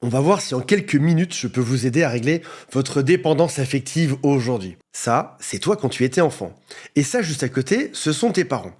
On va voir si en quelques minutes je peux vous aider à régler votre dépendance affective aujourd'hui. Ça, c'est toi quand tu étais enfant. Et ça, juste à côté, ce sont tes parents.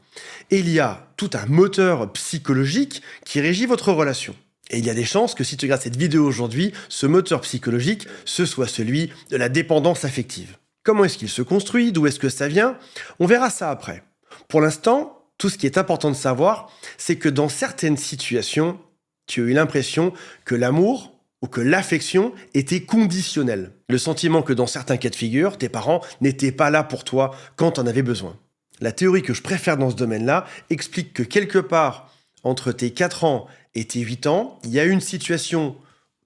Et il y a tout un moteur psychologique qui régit votre relation. Et il y a des chances que si tu regardes cette vidéo aujourd'hui, ce moteur psychologique, ce soit celui de la dépendance affective. Comment est-ce qu'il se construit? D'où est-ce que ça vient? On verra ça après. Pour l'instant, tout ce qui est important de savoir, c'est que dans certaines situations, tu as eu l'impression que l'amour ou que l'affection était conditionnel. Le sentiment que dans certains cas de figure, tes parents n'étaient pas là pour toi quand tu en avais besoin. La théorie que je préfère dans ce domaine-là explique que quelque part, entre tes 4 ans et tes 8 ans, il y a eu une situation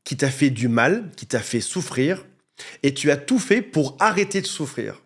qui t'a fait du mal, qui t'a fait souffrir, et tu as tout fait pour arrêter de souffrir.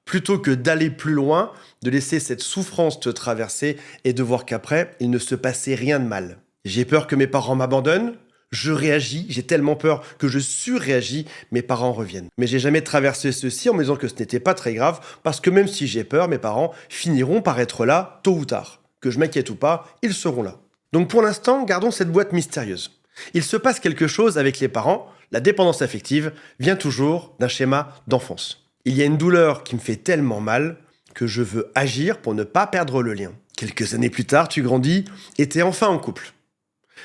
Plutôt que d'aller plus loin, de laisser cette souffrance te traverser et de voir qu'après, il ne se passait rien de mal. J'ai peur que mes parents m'abandonnent, je réagis, j'ai tellement peur que je surréagis, mes parents reviennent. Mais j'ai jamais traversé ceci en me disant que ce n'était pas très grave, parce que même si j'ai peur, mes parents finiront par être là tôt ou tard. Que je m'inquiète ou pas, ils seront là. Donc pour l'instant, gardons cette boîte mystérieuse. Il se passe quelque chose avec les parents, la dépendance affective vient toujours d'un schéma d'enfance. Il y a une douleur qui me fait tellement mal que je veux agir pour ne pas perdre le lien. Quelques années plus tard, tu grandis et t'es enfin en couple.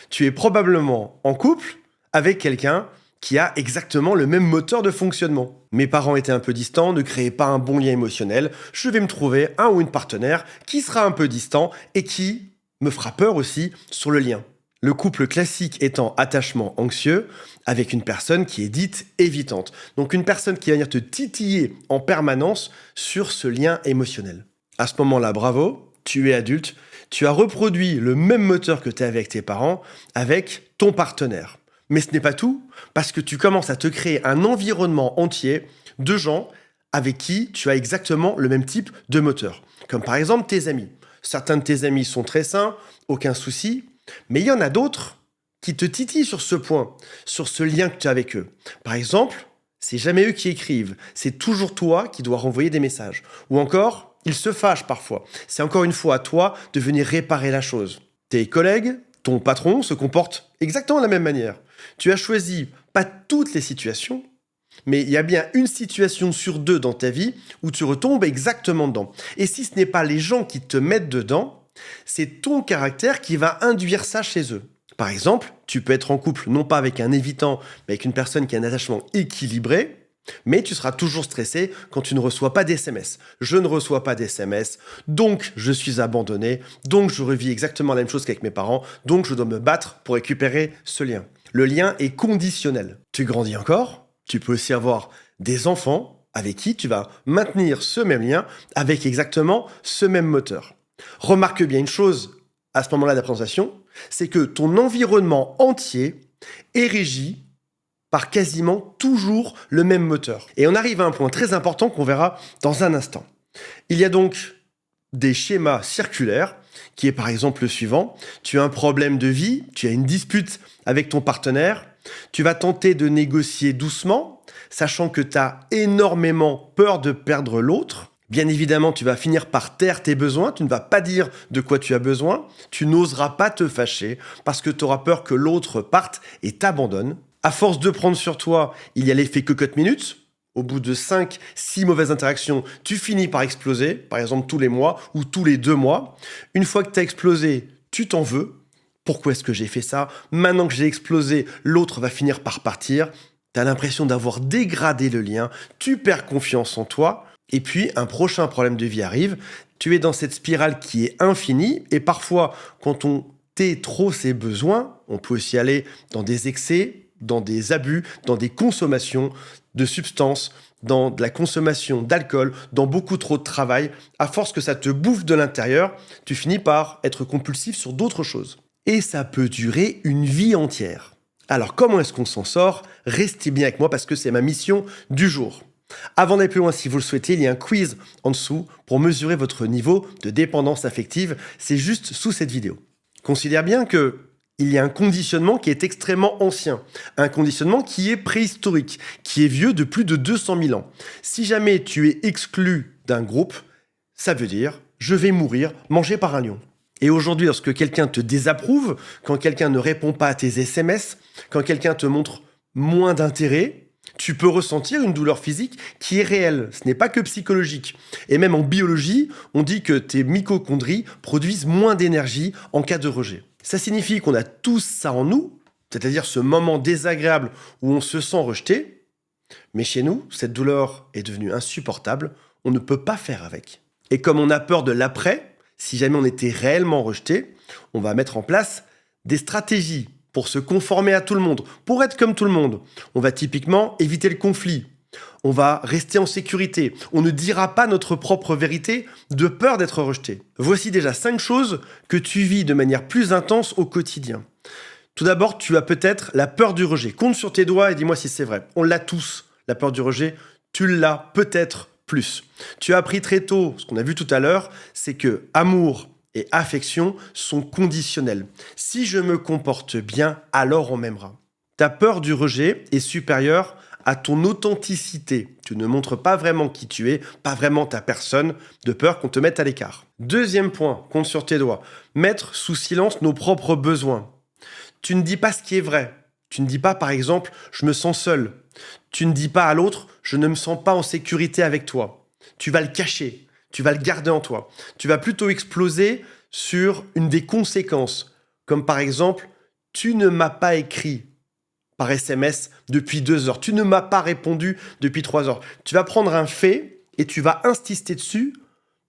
Tu es probablement en couple avec quelqu'un qui a exactement le même moteur de fonctionnement. Mes parents étaient un peu distants, ne créaient pas un bon lien émotionnel, je vais me trouver un ou une partenaire qui sera un peu distant et qui me fera peur aussi sur le lien. Le couple classique étant attachement anxieux avec une personne qui est dite évitante. Donc une personne qui va venir te titiller en permanence sur ce lien émotionnel. À ce moment-là, bravo, tu es adulte, tu as reproduit le même moteur que tu as avec tes parents, avec ton partenaire. Mais ce n'est pas tout, parce que tu commences à te créer un environnement entier de gens avec qui tu as exactement le même type de moteur. Comme par exemple tes amis. Certains de tes amis sont très sains, aucun souci, mais il y en a d'autres qui te titillent sur ce point, sur ce lien que tu as avec eux. Par exemple, c'est jamais eux qui écrivent, c'est toujours toi qui dois renvoyer des messages. Ou encore, ils se fâchent parfois. C'est encore une fois à toi de venir réparer la chose. Tes collègues, ton patron se comportent exactement de la même manière. Tu as choisi pas toutes les situations, mais il y a bien une situation sur 2 dans ta vie où tu retombes exactement dedans. Et si ce n'est pas les gens qui te mettent dedans, c'est ton caractère qui va induire ça chez eux. Par exemple, tu peux être en couple non pas avec un évitant, mais avec une personne qui a un attachement équilibré, mais tu seras toujours stressé quand tu ne reçois pas d'SMS. Je ne reçois pas d'SMS, donc je suis abandonné, donc je revis exactement la même chose qu'avec mes parents, donc je dois me battre pour récupérer ce lien. Le lien est conditionnel. Tu grandis encore, tu peux aussi avoir des enfants avec qui tu vas maintenir ce même lien avec exactement ce même moteur. Remarque bien une chose à ce moment-là de la présentation, c'est que ton environnement entier est régi par quasiment toujours le même moteur. Et on arrive à un point très important qu'on verra dans un instant. Il y a donc des schémas circulaires qui est par exemple le suivant. Tu as un problème de vie, tu as une dispute avec ton partenaire, tu vas tenter de négocier doucement, sachant que tu as énormément peur de perdre l'autre. Bien évidemment, tu vas finir par taire tes besoins, tu ne vas pas dire de quoi tu as besoin, tu n'oseras pas te fâcher parce que tu auras peur que l'autre parte et t'abandonne. À force de prendre sur toi, il y a l'effet cocotte minute. Au bout de 5-6 mauvaises interactions, tu finis par exploser, par exemple tous les mois ou tous les 2 mois. Une fois que tu as explosé, tu t'en veux. Pourquoi est-ce que j'ai fait ça? Maintenant que j'ai explosé, l'autre va finir par partir. Tu as l'impression d'avoir dégradé le lien, tu perds confiance en toi. Et puis, un prochain problème de vie arrive. Tu es dans cette spirale qui est infinie. Et parfois, quand on tait trop ses besoins, on peut aussi aller dans des excès, dans des abus, dans des consommations de substances, dans de la consommation d'alcool, dans beaucoup trop de travail. À force que ça te bouffe de l'intérieur, tu finis par être compulsif sur d'autres choses. Et ça peut durer une vie entière. Alors, comment est-ce qu'on s'en sort? Restez bien avec moi parce que c'est ma mission du jour. Avant d'aller plus loin, si vous le souhaitez, il y a un quiz en dessous pour mesurer votre niveau de dépendance affective. C'est juste sous cette vidéo. Considère bien que il y a un conditionnement qui est extrêmement ancien, un conditionnement qui est préhistorique, qui est vieux de plus de 200 000 ans. Si jamais tu es exclu d'un groupe, ça veut dire « je vais mourir mangé par un lion ». Et aujourd'hui, lorsque quelqu'un te désapprouve, quand quelqu'un ne répond pas à tes SMS, quand quelqu'un te montre moins d'intérêt, tu peux ressentir une douleur physique qui est réelle. Ce n'est pas que psychologique. Et même en biologie, on dit que tes mitochondries produisent moins d'énergie en cas de rejet. Ça signifie qu'on a tous ça en nous, c'est-à-dire ce moment désagréable où on se sent rejeté. Mais chez nous, cette douleur est devenue insupportable. On ne peut pas faire avec. Et comme on a peur de l'après, si jamais on était réellement rejeté, on va mettre en place des stratégies pour se conformer à tout le monde, pour être comme tout le monde. On va typiquement éviter le conflit. On va rester en sécurité. On ne dira pas notre propre vérité de peur d'être rejeté. Voici déjà 5 choses que tu vis de manière plus intense au quotidien. Tout d'abord, tu as peut-être la peur du rejet. Compte sur tes doigts et dis-moi si c'est vrai. On l'a tous, la peur du rejet. Tu l'as peut-être plus. Tu as appris très tôt, ce qu'on a vu tout à l'heure, c'est que amour et affection sont conditionnels. Si je me comporte bien, alors on m'aimera. Ta peur du rejet est supérieure à ton authenticité. Tu ne montres pas vraiment qui tu es, pas vraiment ta personne, de peur qu'on te mette à l'écart. Deuxième point, compte sur tes doigts, mettre sous silence nos propres besoins. Tu ne dis pas ce qui est vrai. Tu ne dis pas, par exemple, je me sens seul. Tu ne dis pas à l'autre, je ne me sens pas en sécurité avec toi. Tu vas le cacher, tu vas le garder en toi. Tu vas plutôt exploser sur une des conséquences, comme par exemple, tu ne m'as pas écrit par SMS depuis 2 heures. Tu ne m'as pas répondu depuis 3 heures. Tu vas prendre un fait et tu vas insister dessus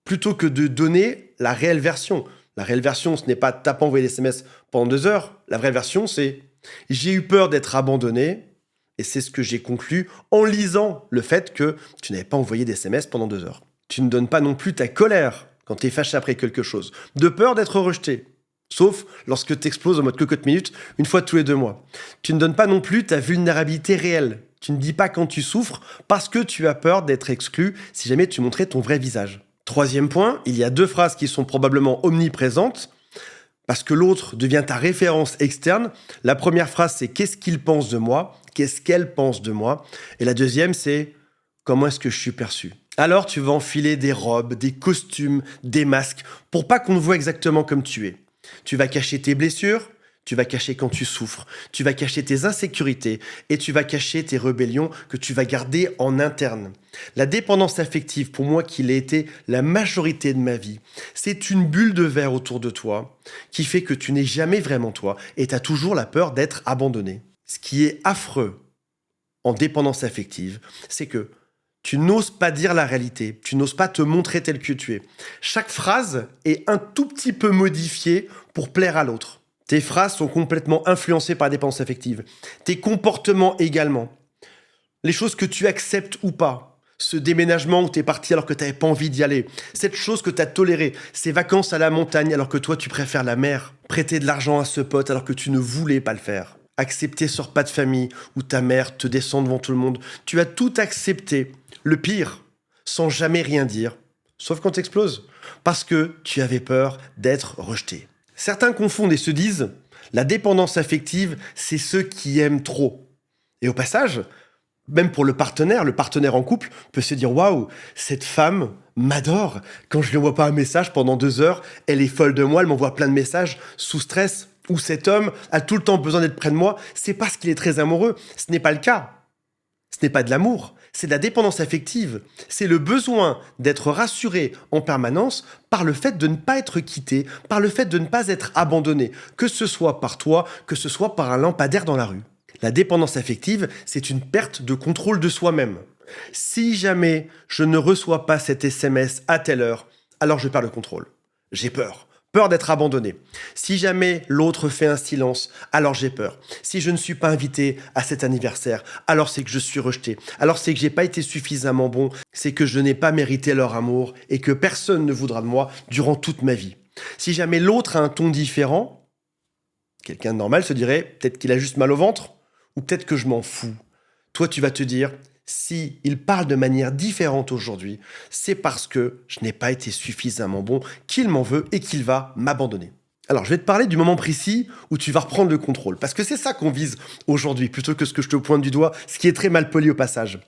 plutôt que de donner la réelle version. La réelle version, ce n'est pas t'as pas envoyé des SMS pendant 2 heures. La vraie version, c'est j'ai eu peur d'être abandonné et c'est ce que j'ai conclu en lisant le fait que tu n'avais pas envoyé des SMS pendant 2 heures. Tu ne donnes pas non plus ta colère quand tu es fâché après quelque chose, de peur d'être rejeté. Sauf lorsque tu exploses en mode cocotte minute une fois tous les 2 mois. Tu ne donnes pas non plus ta vulnérabilité réelle. Tu ne dis pas quand tu souffres parce que tu as peur d'être exclu si jamais tu montrais ton vrai visage. Troisième point, il y a 2 phrases qui sont probablement omniprésentes parce que l'autre devient ta référence externe. La première phrase, c'est qu'est-ce qu'il pense de moi? Qu'est-ce qu'elle pense de moi? Et la deuxième, c'est comment est-ce que je suis perçu? Alors tu vas enfiler des robes, des costumes, des masques pour pas qu'on te voit exactement comme tu es. Tu vas cacher tes blessures, tu vas cacher quand tu souffres, tu vas cacher tes insécurités et tu vas cacher tes rébellions que tu vas garder en interne. La dépendance affective, pour moi qui l'ai été la majorité de ma vie, c'est une bulle de verre autour de toi qui fait que tu n'es jamais vraiment toi et tu as toujours la peur d'être abandonné. Ce qui est affreux en dépendance affective, c'est que tu n'oses pas dire la réalité, tu n'oses pas te montrer tel que tu es. Chaque phrase est un tout petit peu modifiée pour plaire à l'autre. Tes phrases sont complètement influencées par la dépendance affective. Tes comportements également. Les choses que tu acceptes ou pas. Ce déménagement où tu es parti alors que tu n'avais pas envie d'y aller. Cette chose que tu as tolérée. Ces vacances à la montagne alors que toi tu préfères la mer. Prêter de l'argent à ce pote alors que tu ne voulais pas le faire. Accepter ce repas de famille où ta mère te descend devant tout le monde. Tu as tout accepté. Le pire, sans jamais rien dire, sauf quand t'exploses, parce que tu avais peur d'être rejeté. Certains confondent et se disent, la dépendance affective, c'est ceux qui aiment trop. Et au passage, même pour le partenaire en couple peut se dire, waouh, cette femme m'adore. Quand je lui envoie pas un message pendant 2 heures, elle est folle de moi, elle m'envoie plein de messages sous stress. Ou cet homme a tout le temps besoin d'être près de moi, c'est parce qu'il est très amoureux. Ce n'est pas le cas. Ce n'est pas de l'amour, c'est de la dépendance affective. C'est le besoin d'être rassuré en permanence par le fait de ne pas être quitté, par le fait de ne pas être abandonné, que ce soit par toi, que ce soit par un lampadaire dans la rue. La dépendance affective, c'est une perte de contrôle de soi-même. Si jamais je ne reçois pas cet SMS à telle heure, alors je perds le contrôle. J'ai peur. Peur d'être abandonné. Si jamais l'autre fait un silence, alors j'ai peur. Si je ne suis pas invité à cet anniversaire, alors c'est que je suis rejeté. Alors c'est que j'ai pas été suffisamment bon. C'est que je n'ai pas mérité leur amour et que personne ne voudra de moi durant toute ma vie. Si jamais l'autre a un ton différent, quelqu'un de normal se dirait peut-être qu'il a juste mal au ventre ou peut-être que je m'en fous. Toi, tu vas te dire si il parle de manière différente aujourd'hui, c'est parce que je n'ai pas été suffisamment bon, qu'il m'en veut et qu'il va m'abandonner. Alors, je vais te parler du moment précis où tu vas reprendre le contrôle, parce que c'est ça qu'on vise aujourd'hui, plutôt que ce que je te pointe du doigt, ce qui est très mal poli au passage.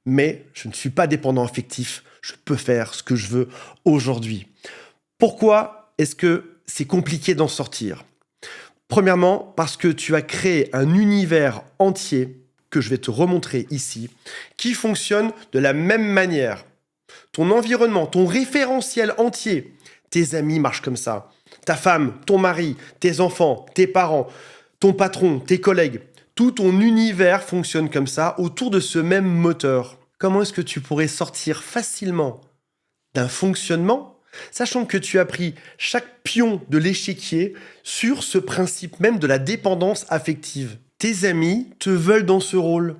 Mais je ne suis pas dépendant affectif, je peux faire ce que je veux aujourd'hui. Pourquoi est-ce que c'est compliqué d'en sortir. Premièrement, parce que tu as créé un univers entier que je vais te remontrer ici, qui fonctionne de la même manière. Ton environnement, ton référentiel entier, tes amis marchent comme ça, ta femme, ton mari, tes enfants, tes parents, ton patron, tes collègues, tout ton univers fonctionne comme ça autour de ce même moteur. Comment est-ce que tu pourrais sortir facilement d'un fonctionnement, sachant que tu as pris chaque pion de l'échiquier sur ce principe même de la dépendance affective? Tes amis te veulent dans ce rôle.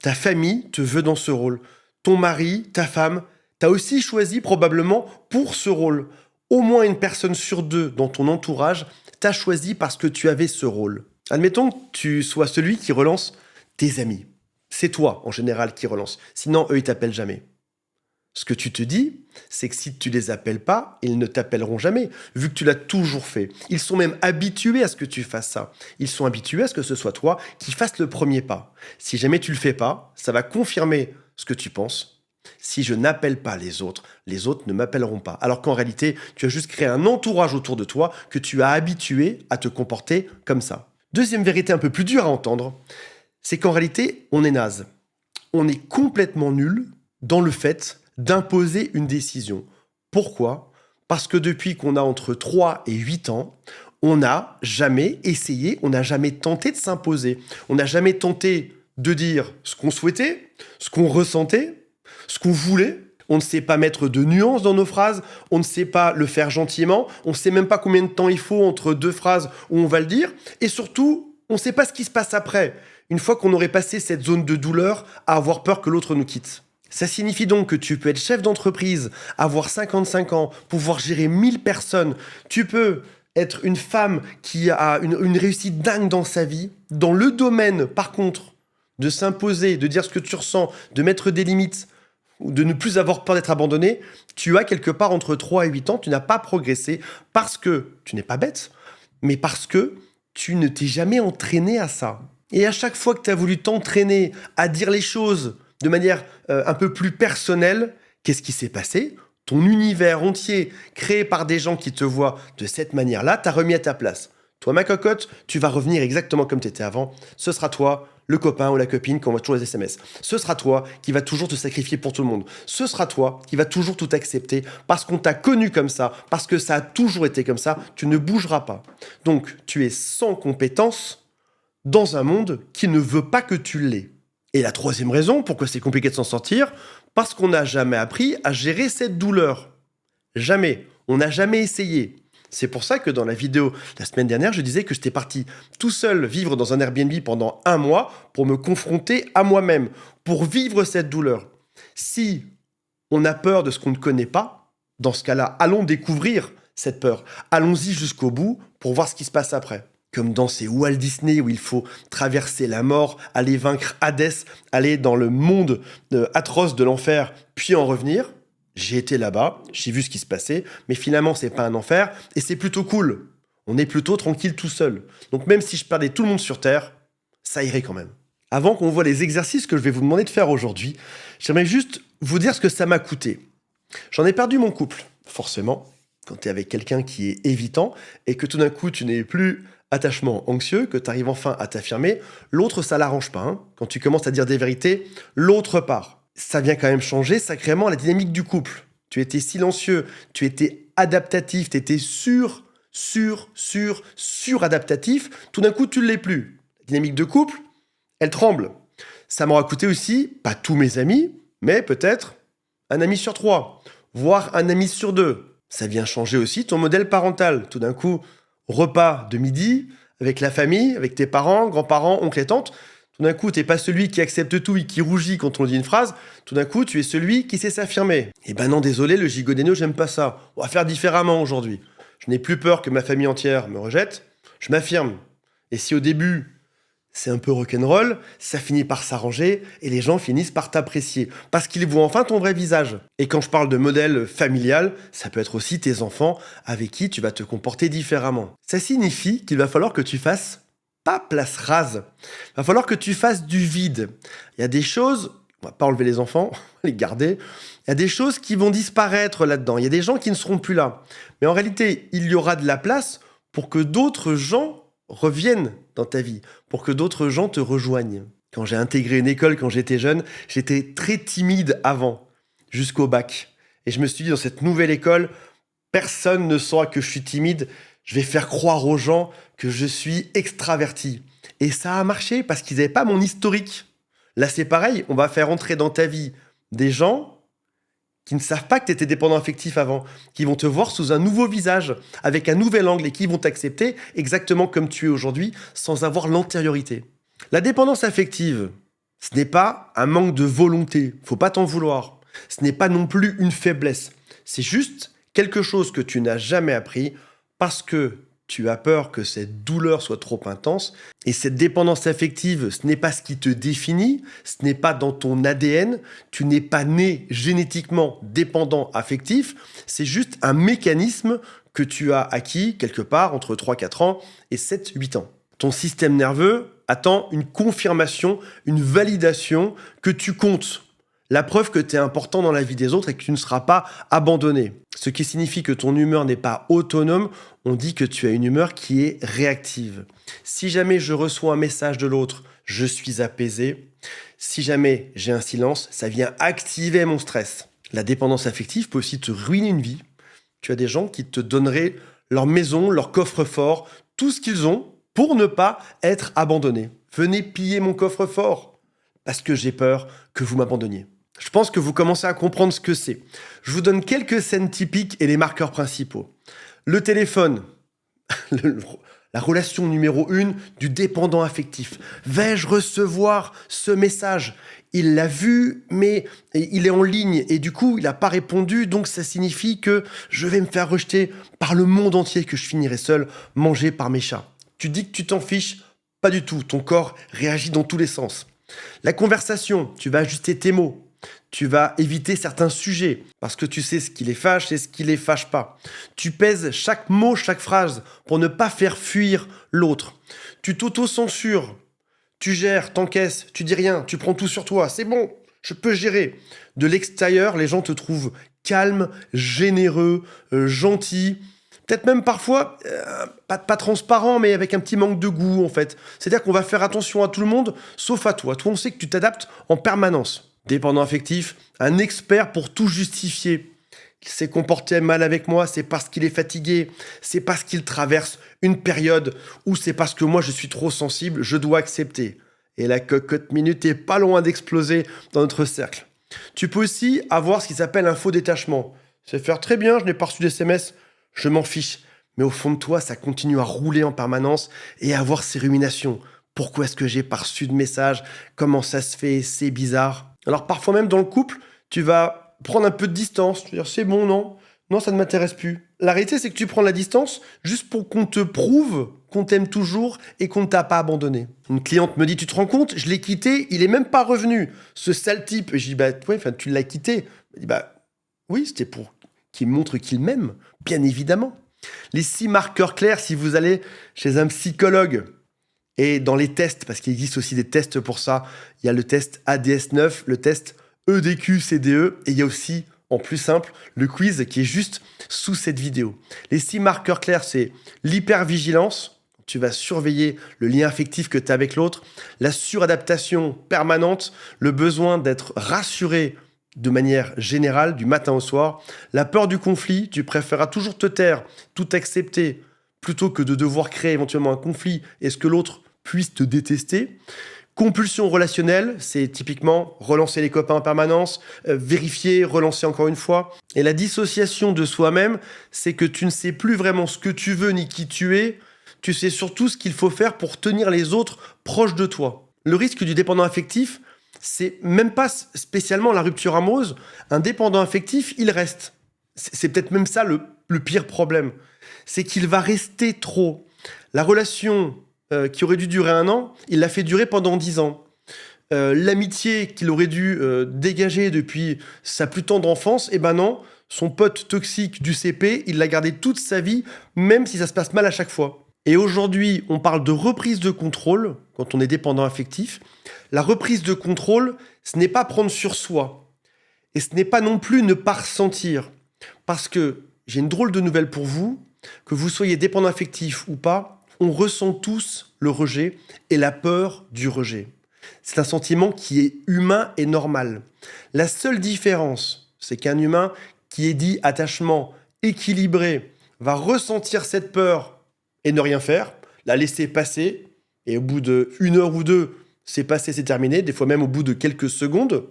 Ta famille te veut dans ce rôle. Ton mari, ta femme, t'as aussi choisi probablement pour ce rôle. Au moins une personne sur deux dans ton entourage t'a choisi parce que tu avais ce rôle. Admettons que tu sois celui qui relance tes amis. C'est toi, en général, qui relance. Sinon, eux, ils t'appellent jamais. Ce que tu te dis, c'est que si tu les appelles pas, ils ne t'appelleront jamais, vu que tu l'as toujours fait. Ils sont même habitués à ce que tu fasses ça. Ils sont habitués à ce que ce soit toi qui fasses le premier pas. Si jamais tu le fais pas, ça va confirmer ce que tu penses. Si je n'appelle pas les autres ne m'appelleront pas. Alors qu'en réalité, tu as juste créé un entourage autour de toi que tu as habitué à te comporter comme ça. Deuxième vérité un peu plus dure à entendre, c'est qu'en réalité, on est naze. On est complètement nul dans le fait d'imposer une décision. Pourquoi ? Parce que depuis qu'on a entre 3 et 8 ans, on n'a jamais essayé, on n'a jamais tenté de s'imposer. On n'a jamais tenté de dire ce qu'on souhaitait, ce qu'on ressentait, ce qu'on voulait. On ne sait pas mettre de nuances dans nos phrases, on ne sait pas le faire gentiment, on ne sait même pas combien de temps il faut entre deux phrases où on va le dire, et surtout, on ne sait pas ce qui se passe après, une fois qu'on aurait passé cette zone de douleur à avoir peur que l'autre nous quitte. Ça signifie donc que tu peux être chef d'entreprise, avoir 55 ans, pouvoir gérer 1000 personnes. Tu peux être une femme qui a une réussite dingue dans sa vie. Dans le domaine, par contre, de s'imposer, de dire ce que tu ressens, de mettre des limites, ou de ne plus avoir peur d'être abandonné, tu as quelque part entre 3 et 8 ans, tu n'as pas progressé parce que tu n'es pas bête, mais parce que tu ne t'es jamais entraîné à ça. Et à chaque fois que tu as voulu t'entraîner à dire les choses de manière un peu plus personnelle, qu'est-ce qui s'est passé ? Ton univers entier, créé par des gens qui te voient de cette manière-là, t'a remis à ta place. Toi, ma cocotte, tu vas revenir exactement comme tu étais avant. Ce sera toi, le copain ou la copine qui envoie toujours les SMS. Ce sera toi qui va toujours te sacrifier pour tout le monde. Ce sera toi qui va toujours tout accepter parce qu'on t'a connu comme ça, parce que ça a toujours été comme ça. Tu ne bougeras pas. Donc, tu es sans compétence dans un monde qui ne veut pas que tu l'aies. Et la troisième raison, pourquoi c'est compliqué de s'en sortir, parce qu'on n'a jamais appris à gérer cette douleur. Jamais. On n'a jamais essayé. C'est pour ça que dans la vidéo la semaine dernière, je disais que j'étais parti tout seul vivre dans un Airbnb pendant 1 mois pour me confronter à moi-même, pour vivre cette douleur. Si on a peur de ce qu'on ne connaît pas, dans ce cas-là, allons découvrir cette peur. Allons-y jusqu'au bout pour voir ce qui se passe après. Comme dans ces Walt Disney où il faut traverser la mort, aller vaincre Hadès, aller dans le monde atroce de l'enfer, puis en revenir. J'ai été là-bas, j'ai vu ce qui se passait, mais finalement, c'est pas un enfer, et c'est plutôt cool. On est plutôt tranquille tout seul. Donc même si je perdais tout le monde sur Terre, ça irait quand même. Avant qu'on voit les exercices que je vais vous demander de faire aujourd'hui, j'aimerais juste vous dire ce que ça m'a coûté. J'en ai perdu mon couple, forcément, quand tu es avec quelqu'un qui est évitant, et que tout d'un coup, tu n'es plus attachement anxieux, que tu arrives enfin à t'affirmer, l'autre, ça l'arrange pas. Hein. Quand tu commences à dire des vérités, l'autre part. Ça vient quand même changer sacrément la dynamique du couple. Tu étais silencieux, tu étais adaptatif, tu étais suradaptatif. Tout d'un coup, tu ne l'es plus. La dynamique de couple, elle tremble. Ça m'aura coûté aussi, pas tous mes amis, mais peut-être un ami sur 3, voire un ami sur 2. Ça vient changer aussi ton modèle parental. Tout d'un coup, repas de midi avec la famille, avec tes parents, grands-parents, oncles et tantes. Tout d'un coup, tu n'es pas celui qui accepte tout et qui rougit quand on dit une phrase. Tout d'un coup, tu es celui qui sait s'affirmer. Eh ben non, désolé, le gigodéno, j'aime pas ça. On va faire différemment aujourd'hui. Je n'ai plus peur que ma famille entière me rejette. Je m'affirme. Et si au début, c'est un peu rock'n'roll, ça finit par s'arranger et les gens finissent par t'apprécier. Parce qu'ils voient enfin ton vrai visage. Et quand je parle de modèle familial, ça peut être aussi tes enfants avec qui tu vas te comporter différemment. Ça signifie qu'il va falloir que tu fasses pas place rase. Il va falloir que tu fasses du vide. Il y a des choses, On va pas enlever les enfants, on va les garder. Il y a des choses qui vont disparaître là-dedans. Il y a des gens qui ne seront plus là. Mais en réalité, il y aura de la place pour que d'autres gens reviennent dans ta vie, pour que d'autres gens te rejoignent. Quand j'ai intégré une école, quand j'étais jeune, j'étais très timide avant, jusqu'au bac. Et je me suis dit, dans cette nouvelle école, personne ne saura que je suis timide. Je vais faire croire aux gens que je suis extraverti. Et ça a marché parce qu'ils n'avaient pas mon historique. Là, c'est pareil, on va faire entrer dans ta vie des gens qui ne savent pas que tu étais dépendant affectif avant, qui vont te voir sous un nouveau visage, avec un nouvel angle et qui vont t'accepter exactement comme tu es aujourd'hui, sans avoir l'antériorité. La dépendance affective, ce n'est pas un manque de volonté, faut pas t'en vouloir. Ce n'est pas non plus une faiblesse. C'est juste quelque chose que tu n'as jamais appris parce que tu as peur que cette douleur soit trop intense. Et cette dépendance affective, ce n'est pas ce qui te définit, ce n'est pas dans ton ADN, tu n'es pas né génétiquement dépendant affectif, c'est juste un mécanisme que tu as acquis quelque part entre 3-4 ans et 7-8 ans. Ton système nerveux attend une confirmation, une validation que tu comptes. La preuve que tu es important dans la vie des autres et que tu ne seras pas abandonné. Ce qui signifie que ton humeur n'est pas autonome, on dit que tu as une humeur qui est réactive. Si jamais je reçois un message de l'autre, je suis apaisé. Si jamais j'ai un silence, ça vient activer mon stress. La dépendance affective peut aussi te ruiner une vie. Tu as des gens qui te donneraient leur maison, leur coffre-fort, tout ce qu'ils ont pour ne pas être abandonnés. Venez piller mon coffre-fort parce que j'ai peur que vous m'abandonniez. Je pense que vous commencez à comprendre ce que c'est. Je vous donne quelques scènes typiques et les marqueurs principaux. Le téléphone, la relation numéro 1 du dépendant affectif. Vais-je recevoir ce message ? Il l'a vu, mais il est en ligne et du coup, il n'a pas répondu. Donc, ça signifie que je vais me faire rejeter par le monde entier, que je finirai seul, mangé par mes chats. Tu dis que tu t'en fiches ? Pas du tout. Ton corps réagit dans tous les sens. La conversation, tu vas ajuster tes mots. Tu vas éviter certains sujets parce que tu sais ce qui les fâche et ce qui les fâche pas. Tu pèses chaque mot, chaque phrase pour ne pas faire fuir l'autre. Tu t'auto-censures. Tu gères, t'encaisses, tu dis rien, tu prends tout sur toi. C'est bon, je peux gérer. De l'extérieur, les gens te trouvent calme, généreux, gentil. Peut-être même parfois, pas transparent, mais avec un petit manque de goût, en fait. C'est-à-dire qu'on va faire attention à tout le monde, sauf à toi. Toi, on sait que tu t'adaptes en permanence. Dépendant affectif, un expert pour tout justifier. Il s'est comporté mal avec moi, c'est parce qu'il est fatigué, c'est parce qu'il traverse une période où c'est parce que moi je suis trop sensible, je dois accepter. Et la cocotte minute est pas loin d'exploser dans notre cercle. Tu peux aussi avoir ce qui s'appelle un faux détachement. C'est faire très bien, je n'ai pas reçu d'SMS, je m'en fiche. Mais au fond de toi, ça continue à rouler en permanence et à avoir ces ruminations. Pourquoi est-ce que j'ai pas reçu de message ? Comment ça se fait ? C'est bizarre. Alors parfois même dans le couple, tu vas prendre un peu de distance. Tu vas dire c'est bon, non, ça ne m'intéresse plus. La réalité, c'est que tu prends la distance juste pour qu'on te prouve qu'on t'aime toujours et qu'on ne t'a pas abandonné. Une cliente me dit, tu te rends compte, je l'ai quitté, il est même pas revenu. Ce sale type. Et je dis, tu l'as quitté. Elle dit, oui, c'était pour qu'il montre qu'il m'aime, bien évidemment. Les 6 marqueurs clairs, si vous allez chez un psychologue, et dans les tests, parce qu'il existe aussi des tests pour ça, il y a le test ADS9, le test EDQ-CDE, et il y a aussi, en plus simple, le quiz qui est juste sous cette vidéo. Les 6 marqueurs clairs, c'est l'hypervigilance, tu vas surveiller le lien affectif que tu as avec l'autre, la suradaptation permanente, le besoin d'être rassuré de manière générale, du matin au soir, la peur du conflit, tu préféreras toujours te taire, tout accepter, plutôt que de devoir créer éventuellement un conflit et ce que l'autre puisse te détester. Compulsion relationnelle, c'est typiquement relancer les copains en permanence, vérifier, relancer encore une fois. Et la dissociation de soi-même, c'est que tu ne sais plus vraiment ce que tu veux ni qui tu es, tu sais surtout ce qu'il faut faire pour tenir les autres proches de toi. Le risque du dépendant affectif, c'est même pas spécialement la rupture amoureuse. Un dépendant affectif, il reste. C'est peut-être même ça le pire problème. C'est qu'il va rester trop. La relation qui aurait dû durer 1 an, il l'a fait durer pendant 10 ans. L'amitié qu'il aurait dû dégager depuis sa plus tendre enfance, eh ben non, son pote toxique du CP, il l'a gardé toute sa vie, même si ça se passe mal à chaque fois. Et aujourd'hui, on parle de reprise de contrôle quand on est dépendant affectif, la reprise de contrôle, ce n'est pas prendre sur soi. Et ce n'est pas non plus ne pas ressentir. Parce que j'ai une drôle de nouvelle pour vous, que vous soyez dépendant affectif ou pas, on ressent tous le rejet et la peur du rejet. C'est un sentiment qui est humain et normal. La seule différence, c'est qu'un humain qui est dit attachement équilibré va ressentir cette peur et ne rien faire, la laisser passer, et au bout d'une heure ou deux, c'est passé, c'est terminé, des fois même au bout de quelques secondes.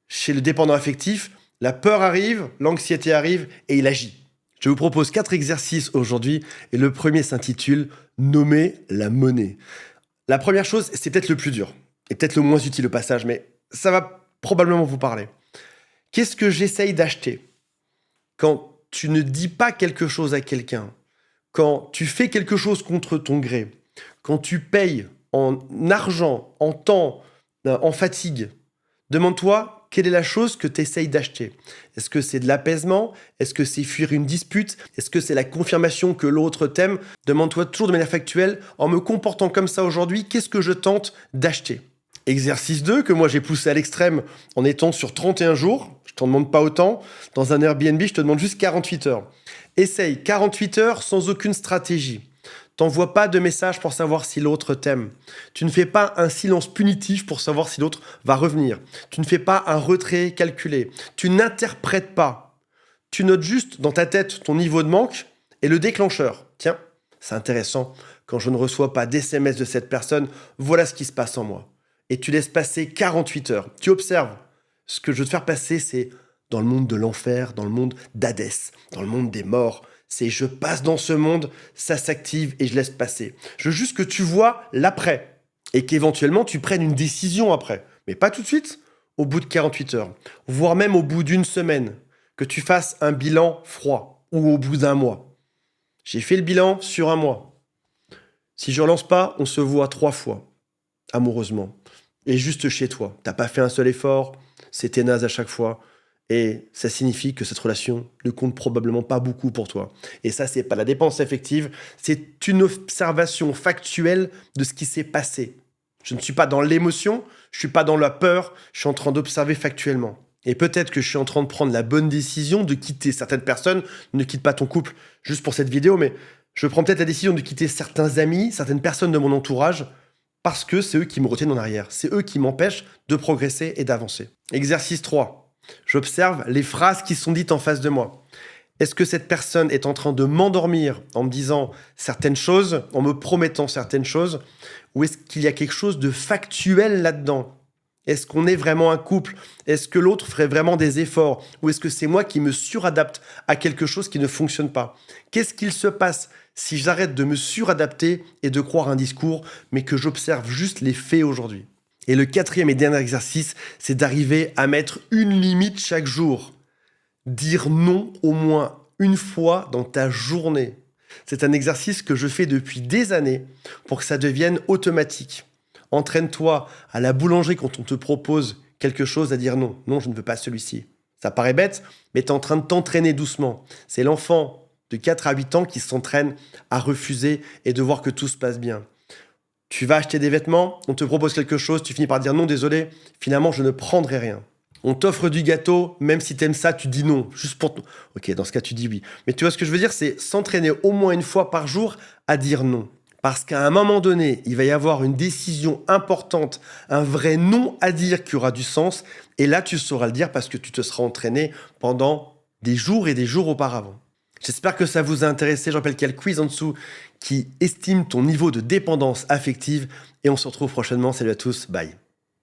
Chez le dépendant affectif, la peur arrive, l'anxiété arrive et il agit. Je vous propose 4 exercices aujourd'hui et le premier s'intitule « Nommer la monnaie ». La première chose, c'est peut-être le plus dur et peut-être le moins utile au passage, mais ça va probablement vous parler. Qu'est-ce que j'essaye d'acheter quand tu ne dis pas quelque chose à quelqu'un, quand tu fais quelque chose contre ton gré, quand tu payes en argent, en temps, en fatigue? Demande-toi quelle est la chose que tu essayes d'acheter. Est-ce que c'est de l'apaisement? Est-ce que c'est fuir une dispute? Est-ce que c'est la confirmation que l'autre t'aime? Demande-toi toujours de manière factuelle, en me comportant comme ça aujourd'hui, qu'est-ce que je tente d'acheter? Exercice 2, que moi j'ai poussé à l'extrême en étant sur 31 jours. Je ne t'en demande pas autant. Dans un Airbnb, je te demande juste 48 heures. Essaye 48 heures sans aucune stratégie. T'envoies pas de message pour savoir si l'autre t'aime. Tu ne fais pas un silence punitif pour savoir si l'autre va revenir. Tu ne fais pas un retrait calculé. Tu n'interprètes pas. Tu notes juste dans ta tête ton niveau de manque et le déclencheur. Tiens, c'est intéressant. Quand je ne reçois pas d'SMS de cette personne, voilà ce qui se passe en moi. Et tu laisses passer 48 heures. Tu observes. Ce que je veux te faire passer, c'est dans le monde de l'enfer, dans le monde d'Hadès, dans le monde des morts. C'est je passe dans ce monde, ça s'active et je laisse passer. Je veux juste que tu vois l'après et qu'éventuellement tu prennes une décision après. Mais pas tout de suite, au bout de 48 heures, voire même au bout d'une semaine, que tu fasses un bilan froid ou au bout d'un mois. J'ai fait le bilan sur un mois. Si je relance pas, on se voit 3 fois, amoureusement. Et juste chez toi. T'as pas fait un seul effort, c'était naze à chaque fois. Et ça signifie que cette relation ne compte probablement pas beaucoup pour toi. Et ça, c'est pas la dépense affective, c'est une observation factuelle de ce qui s'est passé. Je ne suis pas dans l'émotion, je suis pas dans la peur, je suis en train d'observer factuellement. Et peut-être que je suis en train de prendre la bonne décision de quitter certaines personnes. Ne quitte pas ton couple juste pour cette vidéo, mais je prends peut-être la décision de quitter certains amis, certaines personnes de mon entourage, parce que c'est eux qui me retiennent en arrière. C'est eux qui m'empêchent de progresser et d'avancer. Exercice 3. J'observe les phrases qui sont dites en face de moi. Est-ce que cette personne est en train de m'endormir en me disant certaines choses, en me promettant certaines choses, ou est-ce qu'il y a quelque chose de factuel là-dedans? Est-ce qu'on est vraiment un couple? Est-ce que l'autre ferait vraiment des efforts? Ou est-ce que c'est moi qui me suradapte à quelque chose qui ne fonctionne pas? Qu'est-ce qu'il se passe si j'arrête de me suradapter et de croire un discours, mais que j'observe juste les faits aujourd'hui? Et le 4e et dernier exercice, c'est d'arriver à mettre une limite chaque jour. Dire non au moins une fois dans ta journée. C'est un exercice que je fais depuis des années pour que ça devienne automatique. Entraîne-toi à la boulangerie quand on te propose quelque chose à dire non. Non, je ne veux pas celui-ci. Ça paraît bête, mais tu es en train de t'entraîner doucement. C'est l'enfant de 4 à 8 ans qui s'entraîne à refuser et de voir que tout se passe bien. Tu vas acheter des vêtements, on te propose quelque chose, tu finis par dire non, désolé, finalement je ne prendrai rien. On t'offre du gâteau, même si t'aimes ça, tu dis non, juste pour... Ok, dans ce cas tu dis oui. Mais tu vois ce que je veux dire, c'est s'entraîner au moins une fois par jour à dire non. Parce qu'à un moment donné, il va y avoir une décision importante, un vrai non à dire qui aura du sens, et là tu sauras le dire parce que tu te seras entraîné pendant des jours et des jours auparavant. J'espère que ça vous a intéressé. Je rappelle qu'il y a le quiz en dessous qui estime ton niveau de dépendance affective. Et on se retrouve prochainement. Salut à tous. Bye.